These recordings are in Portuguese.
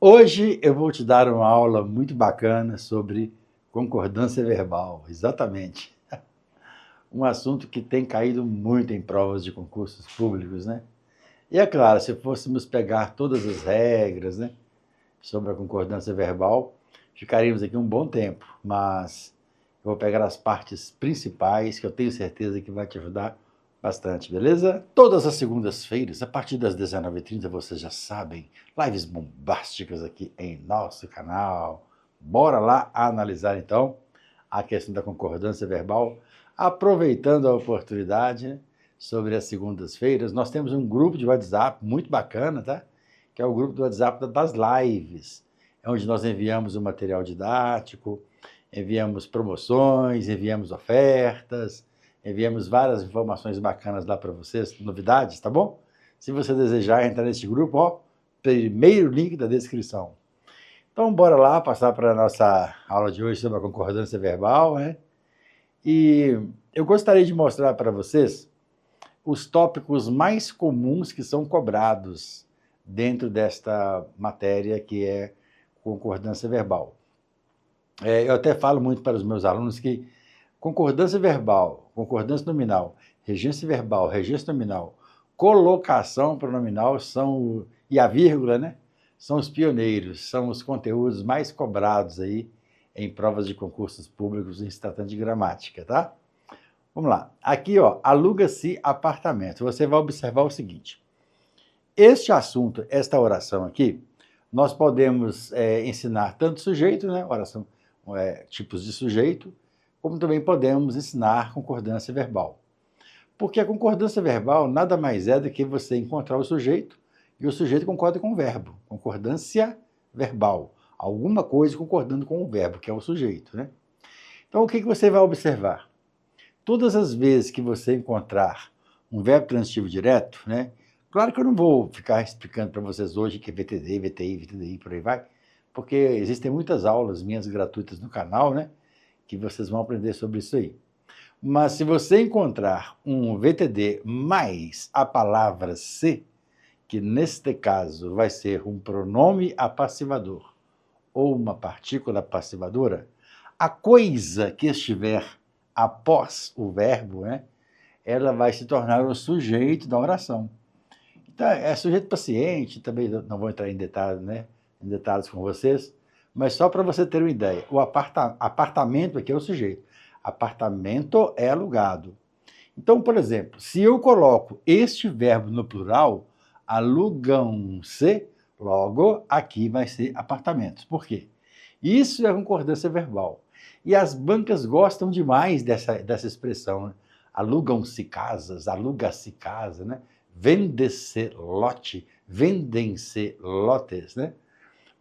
Hoje eu vou te dar uma aula muito bacana sobre concordância verbal, exatamente. Um assunto que tem caído muito em provas de concursos públicos, né? E é claro, se fôssemos pegar todas as regras, né, sobre a concordância verbal, ficaríamos aqui um bom tempo, mas eu vou pegar as partes principais que eu tenho certeza que vai te ajudar bastante, beleza? Todas as segundas-feiras, a partir das 19h30, vocês já sabem, lives bombásticas aqui em nosso canal. Bora lá analisar então a questão da concordância verbal, aproveitando a oportunidade, né, sobre as segundas-feiras. Nós temos um grupo de WhatsApp muito bacana, tá? Que é o grupo do WhatsApp das lives, onde nós enviamos o material didático, enviamos promoções, enviamos ofertas, enviamos várias informações bacanas lá para vocês, novidades, tá bom? Se você desejar entrar nesse grupo, ó, primeiro link da descrição. Então, bora lá passar para a nossa aula de hoje sobre a concordância verbal, né? E eu gostaria de mostrar para vocês os tópicos mais comuns que são cobrados dentro desta matéria que é concordância verbal. Eu até falo muito para os meus alunos que concordância verbal, concordância nominal, regência nominal, colocação pronominal e a vírgula, né? São os pioneiros, são os conteúdos mais cobrados aí em provas de concursos públicos em se tratando de gramática, tá? Vamos lá. Aqui, ó, aluga-se apartamento. Você vai observar o seguinte. Este assunto, esta oração aqui, nós podemos ensinar tanto sujeito, né? Oração, tipos de sujeito, como também podemos ensinar concordância verbal. Porque a concordância verbal nada mais é do que você encontrar o sujeito e o sujeito concorda com o verbo. Concordância verbal. Alguma coisa concordando com o verbo, que é o sujeito, né? Então, o que você vai observar? Todas as vezes que você encontrar um verbo transitivo direto, né? Claro que eu não vou ficar explicando para vocês hoje que é VTD, VTI, VTDI, por aí vai, porque existem muitas aulas minhas gratuitas no canal, né? Que vocês vão aprender sobre isso aí. Mas se você encontrar um VTD mais a palavra se, que neste caso vai ser um pronome apassivador ou uma partícula passivadora, a coisa que estiver após o verbo, né, ela vai se tornar o sujeito da oração. Então, é sujeito paciente, também não vou entrar em detalhes, né, em detalhes com vocês, mas só para você ter uma ideia, o apartamento aqui é o sujeito. Apartamento é alugado. Então, por exemplo, se eu coloco este verbo no plural, alugam-se, logo aqui vai ser apartamentos. Por quê? Isso é concordância verbal. E as bancas gostam demais dessa expressão, né? Alugam-se casas, aluga-se casa, né? Vende-se lote, vendem-se lotes, né?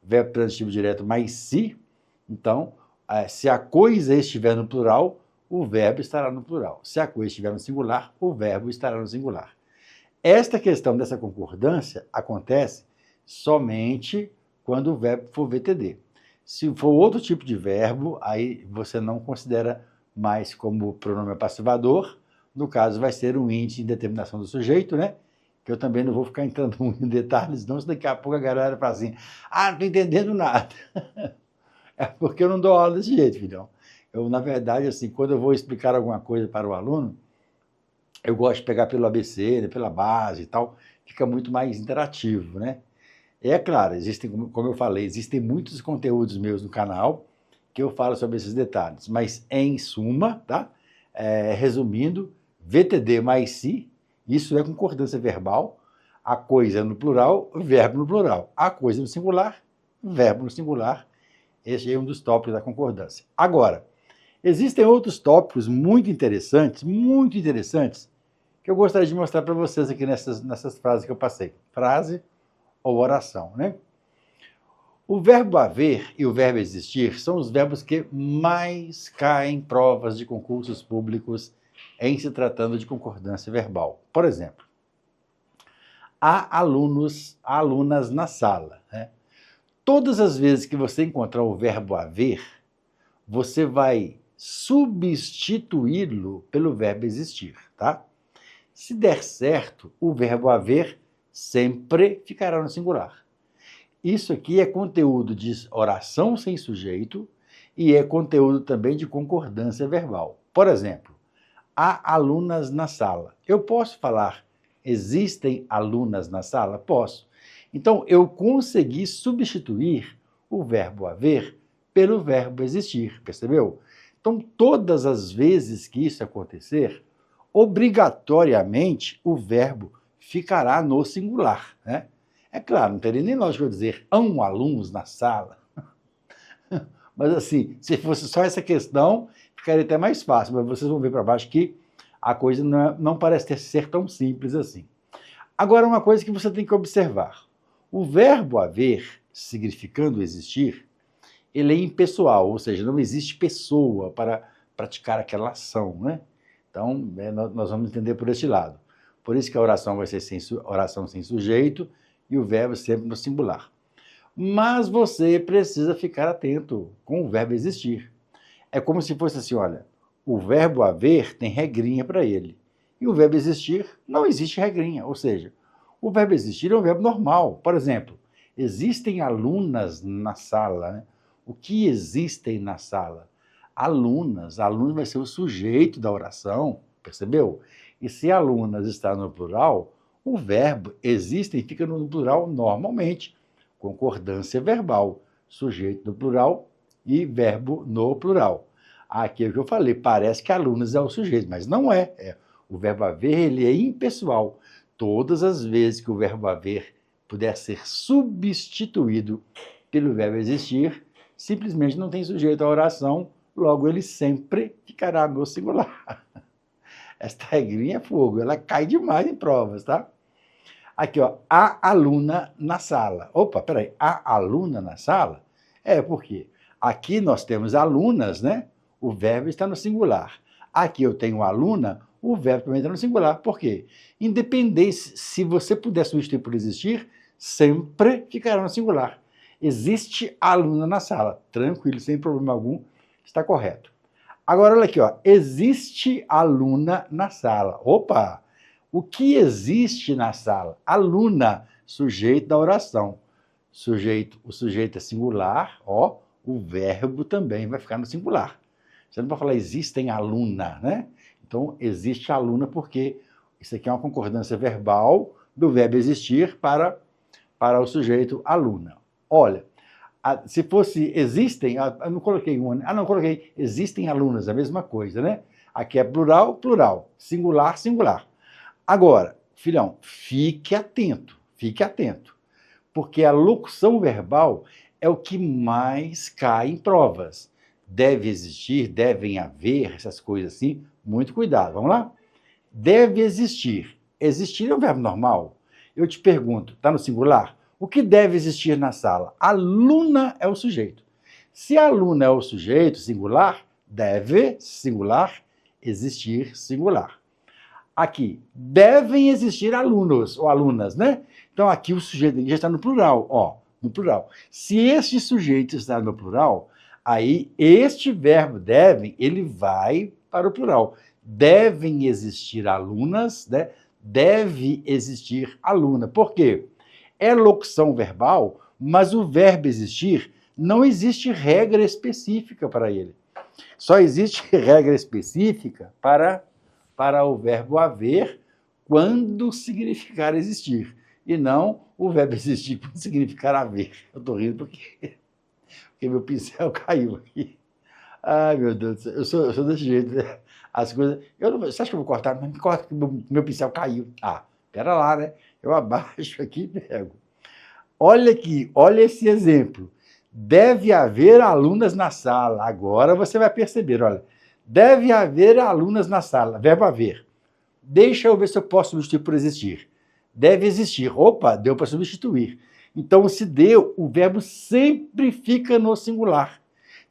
Verbo transitivo direto mais se, então, se a coisa estiver no plural, o verbo estará no plural. Se a coisa estiver no singular, o verbo estará no singular. Esta questão dessa concordância acontece somente quando o verbo for VTD. Se for outro tipo de verbo, aí você não considera mais como pronome passivador. No caso, vai ser um índice de determinação do sujeito, né? Que eu também não vou ficar entrando muito em detalhes, não, se daqui a pouco a galera fala assim, não estou entendendo nada. É porque eu não dou aula desse jeito, filhão. Eu, na verdade, assim, quando eu vou explicar alguma coisa para o aluno, eu gosto de pegar pelo ABC, né, pela base e tal, fica muito mais interativo, né? É claro, existem, como eu falei, existem muitos conteúdos meus no canal que eu falo sobre esses detalhes, mas em suma, tá? Resumindo, VTD mais si, isso é concordância verbal, a coisa no plural, verbo no plural, a coisa no singular, verbo no singular, esse é um dos tópicos da concordância. Agora, existem outros tópicos muito interessantes, que eu gostaria de mostrar para vocês aqui nessas frases que eu passei. Frase ou oração, né? O verbo haver e o verbo existir são os verbos que mais caem em provas de concursos públicos em se tratando de concordância verbal. Por exemplo, há alunas na sala, né? Todas as vezes que você encontrar o verbo haver, você vai substituí-lo pelo verbo existir, tá? Se der certo, o verbo haver sempre ficará no singular. Isso aqui é conteúdo de oração sem sujeito e é conteúdo também de concordância verbal. Por exemplo, há alunas na sala. Eu posso falar, existem alunas na sala? Posso. Então, eu consegui substituir o verbo haver pelo verbo existir, percebeu? Então, todas as vezes que isso acontecer, obrigatoriamente o verbo ficará no singular, né? É claro, não teria nem lógica eu dizer há alunos na sala. Mas assim, se fosse só essa questão, ficaria até mais fácil. Mas vocês vão ver para baixo que a coisa não parece ser tão simples assim. Agora, uma coisa que você tem que observar. O verbo haver, significando existir, ele é impessoal, ou seja, não existe pessoa para praticar aquela ação, né? Então, nós vamos entender por este lado. Por isso que a oração vai ser oração sem sujeito e o verbo sempre no singular. Mas você precisa ficar atento com o verbo existir. É como se fosse assim, olha, o verbo haver tem regrinha para ele. E o verbo existir não existe regrinha, ou seja, o verbo existir é um verbo normal. Por exemplo, existem alunas na sala, né? O que existem na sala? Alunas. Alunas vai ser o sujeito da oração, percebeu? E se alunas está no plural, o verbo existem fica no plural normalmente. Concordância verbal. Sujeito no plural e verbo no plural. Aqui é o que eu falei, parece que alunas é o sujeito, mas não é. O verbo haver ele é impessoal. Todas as vezes que o verbo haver puder ser substituído pelo verbo existir, simplesmente não tem sujeito à oração, logo ele sempre ficará no singular. Esta regrinha é fogo, ela cai demais em provas, tá? Aqui, ó, a aluna na sala. Opa, peraí, a aluna na sala? Por quê? Aqui nós temos alunas, né? O verbo está no singular. Aqui eu tenho aluna, o verbo também está no singular. Por quê? Independente, se você puder substituir por existir, sempre ficará no singular. Existe aluna na sala. Tranquilo, sem problema algum, está correto. Agora, olha aqui, ó. Existe aluna na sala. Opa! O que existe na sala? Aluna, sujeito da oração. O sujeito é singular, ó, o verbo também vai ficar no singular. Você não pode falar existem aluna, né? Então, existe aluna porque isso aqui é uma concordância verbal do verbo existir para o sujeito aluna. Olha, se fosse existem, eu não coloquei não coloquei existem alunas, a mesma coisa, né? Aqui é plural, plural, singular, singular. Agora, filhão, fique atento, porque a locução verbal é o que mais cai em provas. Deve existir, devem haver, essas coisas assim, muito cuidado. Vamos lá? Deve existir. Existir é um verbo normal. Eu te pergunto, está no singular? O que deve existir na sala? Aluna é o sujeito. Se aluna é o sujeito, singular, deve, singular, existir, singular. Aqui, devem existir alunos ou alunas, né? Então, aqui o sujeito já está no plural, ó, no plural. Se este sujeito está no plural, aí este verbo devem, ele vai para o plural. Devem existir alunas, né? Deve existir aluna. Por quê? É locução verbal, mas o verbo existir não existe regra específica para ele. Só existe regra específica para o verbo haver quando significar existir, e não o verbo existir quando significar haver. Eu estou rindo porque meu pincel caiu aqui. Ai, meu Deus do céu, eu sou desse jeito, né? As coisas... Você acha que eu vou cortar? Não me corta, que meu pincel caiu. Pera lá, né? Eu abaixo aqui e pego. Olha aqui, olha esse exemplo. Deve haver alunas na sala. Agora você vai perceber, olha. Deve haver alunas na sala. Verbo haver. Deixa eu ver se eu posso substituir por existir. Deve existir. Opa, deu para substituir. Então, se deu, o verbo sempre fica no singular.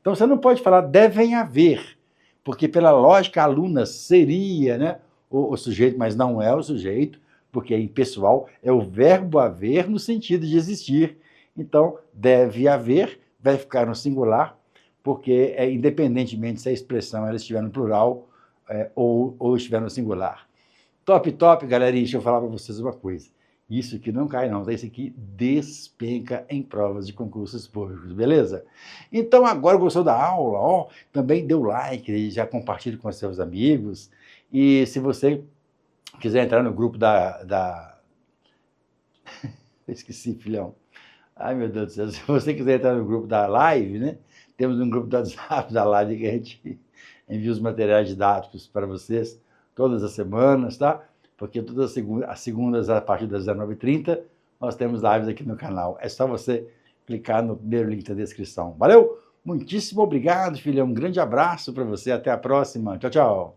Então, você não pode falar devem haver, porque pela lógica, alunas seria, né, o sujeito, mas não é o sujeito, porque é impessoal, é o verbo haver no sentido de existir. Então, deve haver, vai ficar no singular, porque independentemente se a expressão ela estiver no plural ou estiver no singular. Top, top, galerinha, deixa eu falar para vocês uma coisa. Isso que não cai não, esse aqui despenca em provas de concursos públicos, beleza? Então agora gostou da aula, ó, também dê o like, já compartilhe com seus amigos, e se você quiser entrar no grupo esqueci, filhão. Ai, meu Deus do céu, se você quiser entrar no grupo da live, né? Temos um grupo do WhatsApp da live que a gente envia os materiais didáticos para vocês todas as semanas, tá? Porque todas as segundas, a partir das 19h30, nós temos lives aqui no canal. É só você clicar no primeiro link da descrição. Valeu? Muitíssimo obrigado, filhão. Um grande abraço para você. Até a próxima. Tchau, tchau.